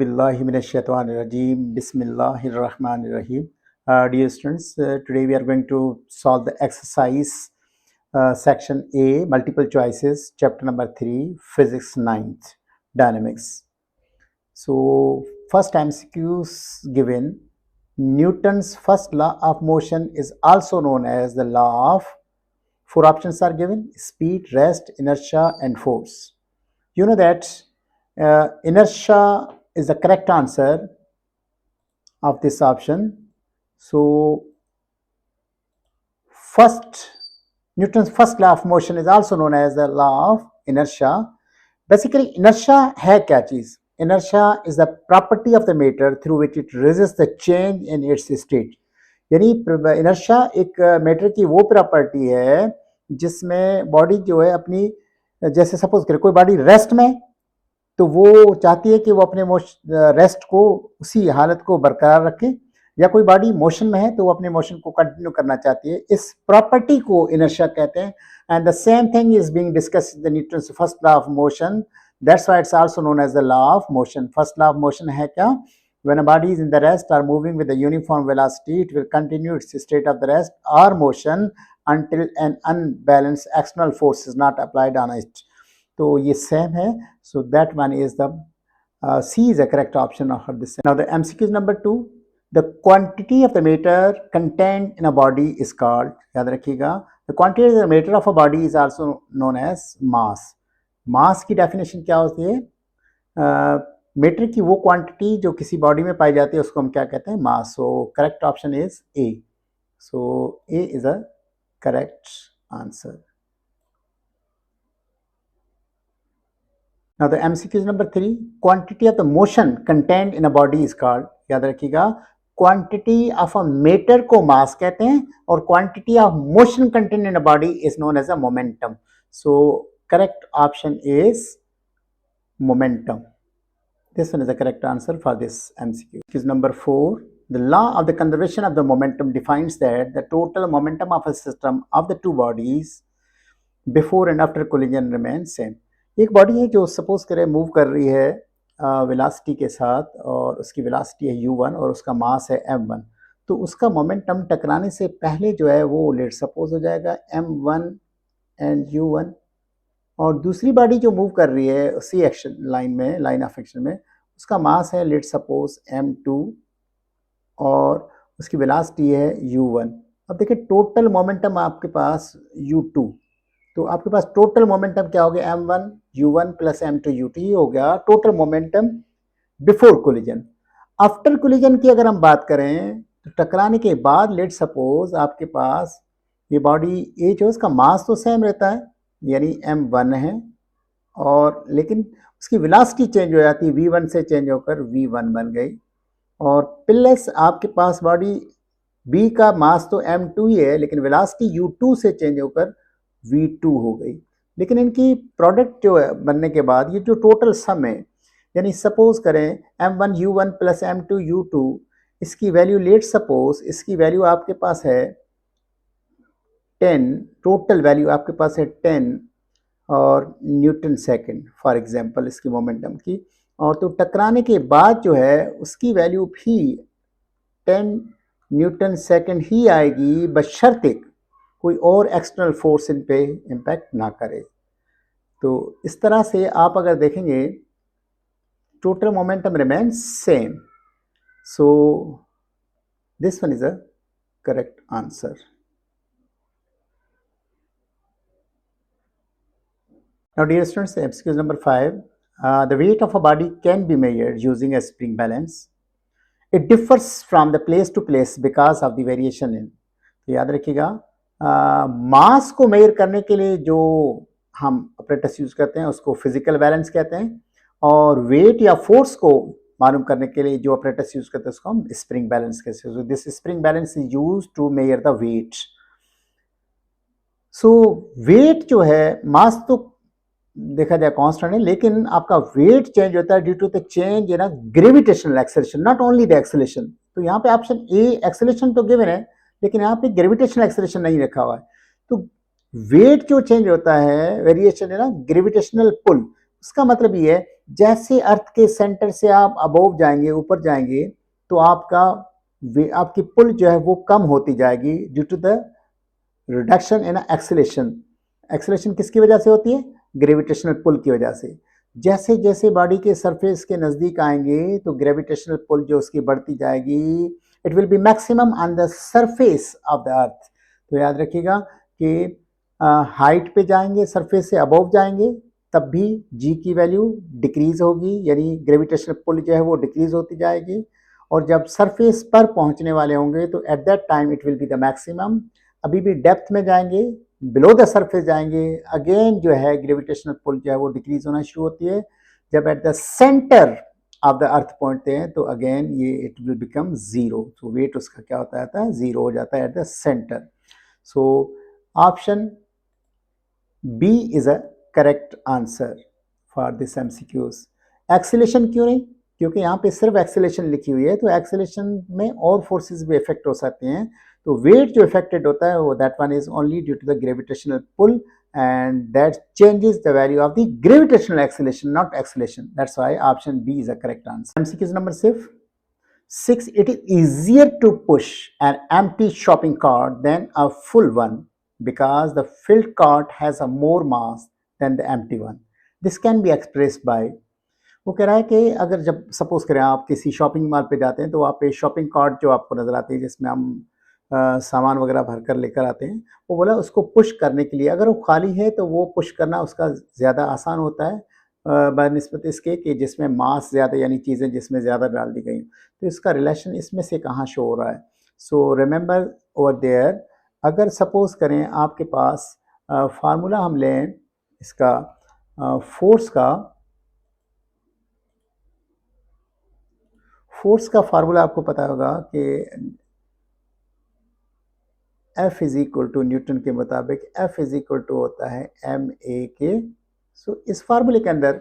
billahi minash-shaytanir-rajim. Bismillahir-rahmanir-rahim. Dear students, today we are going to solve the exercise section A, multiple choices, chapter number 3, physics 9th, dynamics. So first MCQs given, Newton's first law of motion is also known as the law of, four options are given: speed, rest, inertia and force. You know that inertia is the correct answer of this option. So Newton's first law of motion is also known as the law of inertia. Basically inertia है क्या चीज? Inertia is the property of the matter through which it resists the change in its state. यानी inertia एक matter की वो property है जिसमें body जो है अपनी, जैसे सपोज करें कोई बॉडी रेस्ट में, तो वो चाहती है कि वो अपने रेस्ट को, उसी हालत को बरकरार रखे, या कोई बॉडी मोशन में है तो वो अपने मोशन को कंटिन्यू करना चाहती है। इस प्रॉपर्टी को इनर्शिया कहते हैं। And the same thing is being discussed in the Newton's first law of motion, that's why it's also known as the law of motion. First law of motion है क्या? When a body is in the rest और moving with the uniform velocity, it will continue its state of the rest और motion until an unbalanced external force is not applied on it. तो ये same है, so that one is the C is the correct option of this. Now the MCQ number 2, the quantity of the matter contained in a body is called, याद रखिएगा, the quantity of the matter of a body is also known as mass. mass की definition क्या होती है? Matter की वो quantity जो किसी बॉडी में पाई जाती है उसको हम क्या कहते हैं? मास. so correct option is A. so A is a correct answer. Now the MCQ is number 3. Quantity of the motion contained in a body is called, याद रखिएगा, quantity of a matter को mass कहते हैं और quantity of motion contained in a body is known as a momentum. So correct option is momentum. This one is the correct answer for this MCQ. Is number 4. The law of the conservation of the momentum defines that the total momentum of a system of the two bodies before and after collision remains same. एक body है जो suppose करें move कर रही है velocity के साथ, और उसकी वेलोसिटी है u1 और उसका मास है m1, तो उसका मोमेंटम टकराने से पहले जो है वो लेट सपोज हो जाएगा m1 एंड u1, और दूसरी बॉडी जो मूव कर रही है उसी एक्शन लाइन में, लाइन ऑफ एक्शन में, उसका मास है लेट सपोज m2 और उसकी वेलोसिटी है u1. अब देखिए टोटल मोमेंटम आपके पास u2, तो आपके पास टोटल मोमेंटम क्या हो गया? m1 u1 plus m2 u2, ये हो गया total momentum before collision. After collision की अगर हम बात करें तो टकराने के बाद लेट सपोज आपके पास ये बॉडी ए जो उसका मास तो सेम रहता है यानी m1 है, और लेकिन उसकी वेलोसिटी चेंज हो जाती है, v1 से चेंज होकर v1 बन गई, और प्लस आपके पास बॉडी b का मास तो m2 ही है लेकिन वेलोसिटी u2 से चेंज होकर v2 हो गई. लेकिन इनकी प्रोडक्ट जो है बनने के बाद ये जो टोटल सम है, यानी सपोज करें m1 u1 plus m2 u2, इसकी वैल्यू लेट सपोज इसकी वैल्यू आपके पास है 10, टोटल वैल्यू आपके पास है 10 और न्यूटन सेकंड फॉर एग्जांपल इसकी मोमेंटम की, और तो टकराने के बाद जो है उसकी वैल्यू भी 10 न्यूटन सेकंड ही आएगी, बशर्ते कोई और एक्सटर्नल फोर्स इन पे इम्पैक्ट ना करे. तो इस तरह से आप अगर देखेंगे total momentum remains same. So this one is a correct answer. Now dear students, MCQ number 5. The weight of a body can be measured using a spring balance. It differs from the place to place because of the variation in. तो याद रखिएगा, मास को major करने के लिए जो हम apparatus use करते हैं उसको फिजिकल बैलेंस कहते हैं, और वेट या फोर्स को मालूम करने के लिए जो अपरेटस यूज करते हैं उसको हम स्प्रिंग बैलेंस कहते हैं. So this spring balance is used to measure the weight. So weight जो है, मास तो देखा जाए कांस्टेंट है, लेकिन आपका वेट चेंज होता है due to the change in gravitational acceleration, not only the acceleration. तो यहाँ पे ऑप्शन ए एक्सेलरेशन तो गिवन है लेकिन यहाँ पे ग्रेविटेशनल एक्सेलरेशन नहीं रखा हुआ है. तो वेट जो चेंज होता है, वेरिएशन है ना ग्रेविटेशनल पुल, उसका मतलब ये है जैसे अर्थ के सेंटर से आप अबोव जाएंगे, ऊपर जाएंगे, तो आपकी पुल जो है वो कम होती जाएगी due to the reduction in acceleration. Acceleration किसकी वजह से होती है? ग्रेविटेशनल पुल की वजह से। जैसे जैसे बॉडी के सरफेस के नज़दीक आएंगे तो ग्रेविटेशनल पुल जो उसकी बढ़ती जाएगी, it will be maximum on the surface of the अर्थ। तो याद रखिएगा कि हाइट पे जाएंगे, सरफेस से अबव जाएंगे, तब भी जी की वैल्यू डिक्रीज होगी, यानी ग्रेविटेशनल पुल जो है वो डिक्रीज होती जाएगी। और जब सरफेस पर पहुंचने वाले होंगे तो at that time it will be the maximum. अभी भी डेप्थ में जाएंगे, बिलो द सरफेस जाएंगे, अगेन जो है ग्रेविटेशनल पुल जो है वो डिक्रीज होना शुरू होती है। जब at the centre of the earth पहुंचते हैं तो अगेन ये it will become zero. So weight उसका क्या होता है? जीरो हो जाता है at the centre. So option B is a correct answer for this MCQs. Acceleration क्यों नहीं? क्योंकि यहाँ पे सिर्फ एक्सेलेरेशन लिखी हुई है, तो एक्सेलेरेशन में और फोर्सेस भी इफेक्ट हो सकते हैं। तो वेट जो इफेक्टेड होता है वो that one is only due to the gravitational pull, and that changes the value of the gravitational acceleration, not acceleration. That's why option B is a correct answer. MCQ number 6. It is easier to push an empty shopping cart than a full one because the filled cart has a more mass than the empty one. This can be expressed by, वो कह रहा है कि अगर जब suppose करें आप किसी शॉपिंग मॉल पे जाते हैं तो वहाँ पे शॉपिंग कार्ट जो आपको नज़र आती है जिसमें हम सामान वगैरह भर कर लेकर आते हैं, वो बोला उसको पुश करने के लिए अगर वो खाली है तो वो पुश करना उसका ज़्यादा आसान होता है बनिस्बत इसके कि जिसमें मास ज़्यादा, यानी चीज़ें जिसमें ज़्यादा डाल दी गई। तो इसका रिलेशन इसमें से कहाँ शो हो रहा है? सो रिमेंबर ओवर देयर, अगर सपोज करें आपके पास फार्मूला हम लें इसका फोर्स का फार्मूला आपको पता होगा कि F is equal to Newton के मुताबिक F इज इक्वल टू होता है ma के। सो इस फार्मूले के अंदर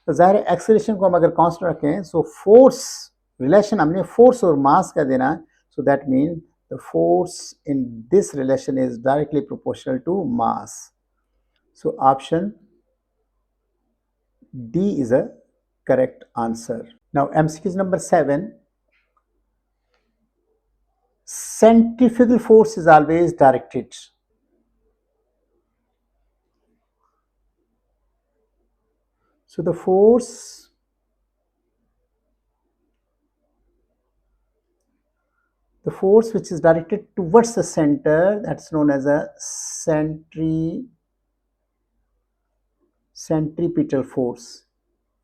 तो ज़ाहिर है एक्सेलरेशन को हम अगर कांस्टेंट रखें, सो फोर्स रिलेशन हमने फोर्स और मास का देना है। So that mean the force in this relation is directly proportional to mass. So option D is a correct answer. Now MCQ number 7. Centrifugal force is always directed. So the force which is directed towards the center, that's known as a centripetal force,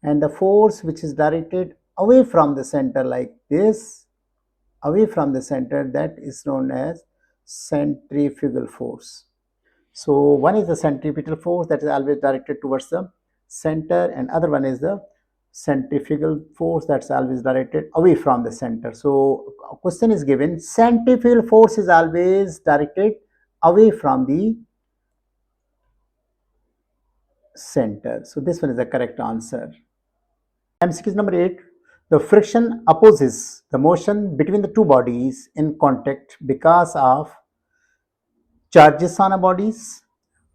and the force which is directed away from the center like this, away from the center, that is known as centrifugal force. So one is the centripetal force that is always directed towards the center, and other one is the centrifugal force that's always directed away from the center. So a question is given, centrifugal force is always directed away from the center. So this one is the correct answer. MCQ number 8. The friction opposes the motion between the two bodies in contact because of charges on a bodies,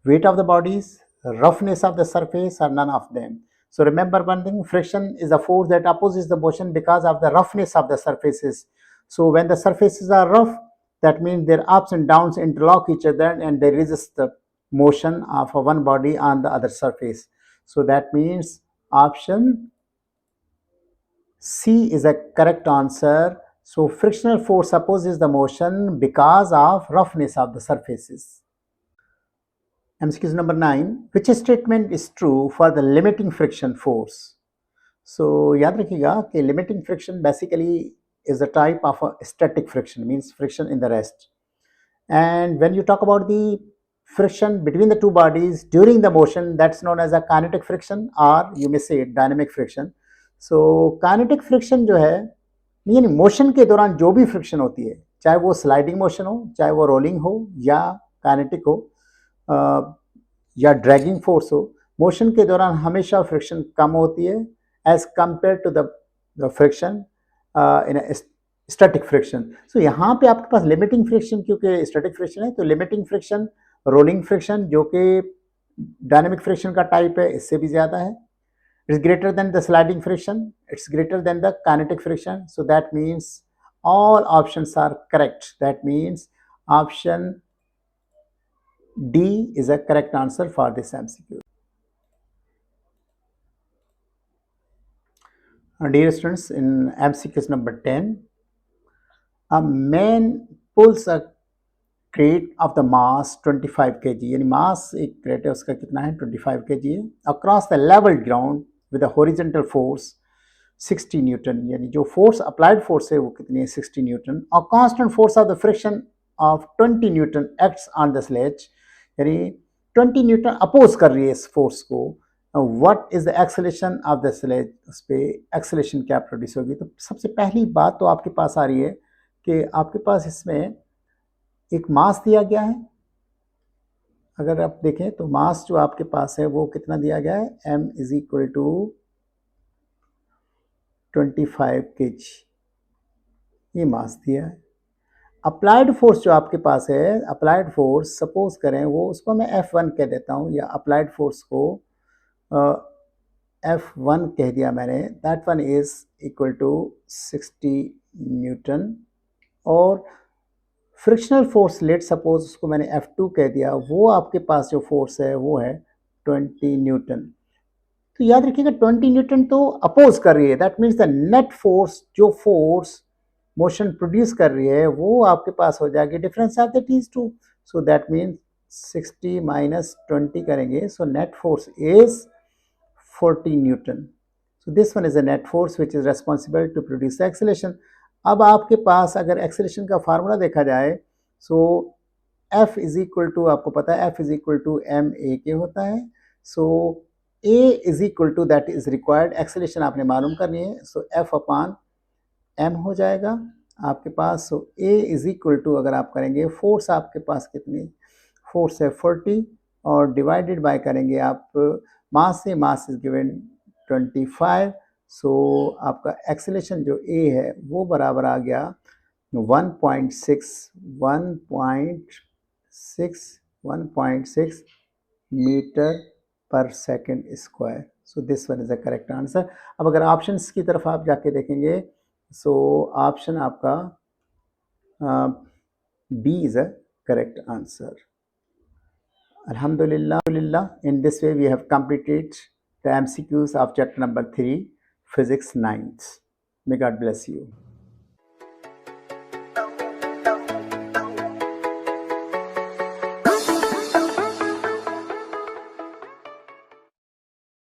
weight of the bodies, roughness of the surface, or none of them. So remember one thing, friction is a force that opposes the motion because of the roughness of the surfaces. So when the surfaces are rough, that means their ups and downs interlock each other and they resist the motion of one body on the other surface. So that means option C is a correct answer. So frictional force opposes the motion because of roughness of the surfaces. MCQ number 9. Which statement is true for the limiting friction force? So याद रखिएगा कि limiting friction basically is a type of a static friction, means friction in the rest. And when you talk about the friction between the two bodies during the motion, that's known as a kinetic friction, or you may say dynamic friction. So kinetic friction जो है यानी motion के दौरान जो भी friction होती है, चाहे वो स्लाइडिंग मोशन हो, चाहे वो रोलिंग हो, या काइनेटिक हो, या ड्रैगिंग फोर्स हो, मोशन के दौरान हमेशा फ्रिक्शन कम होती है as compare to the friction in static friction. So यहाँ पे आपके पास लिमिटिंग फ्रिक्शन, क्योंकि स्टैटिक फ्रिक्शन है तो लिमिटिंग फ्रिक्शन, रोलिंग फ्रिक्शन जो कि डायनेमिक फ्रिक्शन का टाइप है, इससे भी ज़्यादा है। It's greater than the sliding friction, it's greater than the kinetic friction. So that means all options are correct. That means option D is a correct answer for this MCQ. Dear students, in MCQ number 10, a man pulls a crate of the mass 25 kg, यानी मास एक crate है उसका कितना है 25 kg है, across the level ground with a horizontal force 60 Newton, यानी जो force applied force है वो कितनी है 60 न्यूटन, और constant force of the friction of 20 newton acts on the sledge, यानी 20 न्यूटन अपोज कर रही है इस फोर्स को, what is the acceleration of the sledge, उस पर एक्सेलेरेशन क्या प्रोड्यूस होगी। तो सबसे पहली बात तो आपके पास आ रही है कि आपके पास इसमें एक मास दिया गया है, अगर आप देखें तो मास जो आपके पास है वो कितना दिया गया है, m is equal to 25 kg, ये मास दिया है। अप्लाइड फोर्स जो आपके पास है, अप्लाइड फोर्स सपोज करें वो उसको मैं F1 कह देता हूँ, या अप्लाइड फोर्स को F1 कह दिया मैंने, that one is equal to 60 newton, और फ्रिक्शनल फोर्स लेट सपोज उसको मैंने F2 कह दिया, वो आपके पास जो फोर्स है वो है 20 न्यूटन। तो याद रखिएगा 20 न्यूटन तो अपोज कर रही है, that means the net force, जो फोर्स मोशन प्रोड्यूस कर रही है वो आपके पास हो जाएगी difference of the these two, so that means 60 minus 20 करेंगे, so net force is 40 newton. So this one is a net force which is responsible to produce acceleration. अब आपके पास अगर एक्सेलेरेशन का फार्मूला देखा जाए, so F is equal to, आपको पता है F is equal to M A के होता है, so A is equal to that is required, acceleration आपने मालूम करनी है, सो F अपान M हो जाएगा आपके पास। सो A इज इक्वल टू, अगर आप करेंगे फोर्स आपके पास कितनी, फोर्स है 40, और डिवाइडेड बाय करेंगे आप मास से, मास इज गिवन 25, सो आपका एक्सेलेरेशन जो A है वो बराबर आ गया 1.6 मीटर पर second square. So this one is the correct answer. अब अगर ऑप्शंस की तरफ आप जाके देखेंगे, सो ऑप्शन आपका B is a correct answer. Alhamdulillah, in this way we have completed the MCQs of chapter number 3, Physics 9th. May God bless you.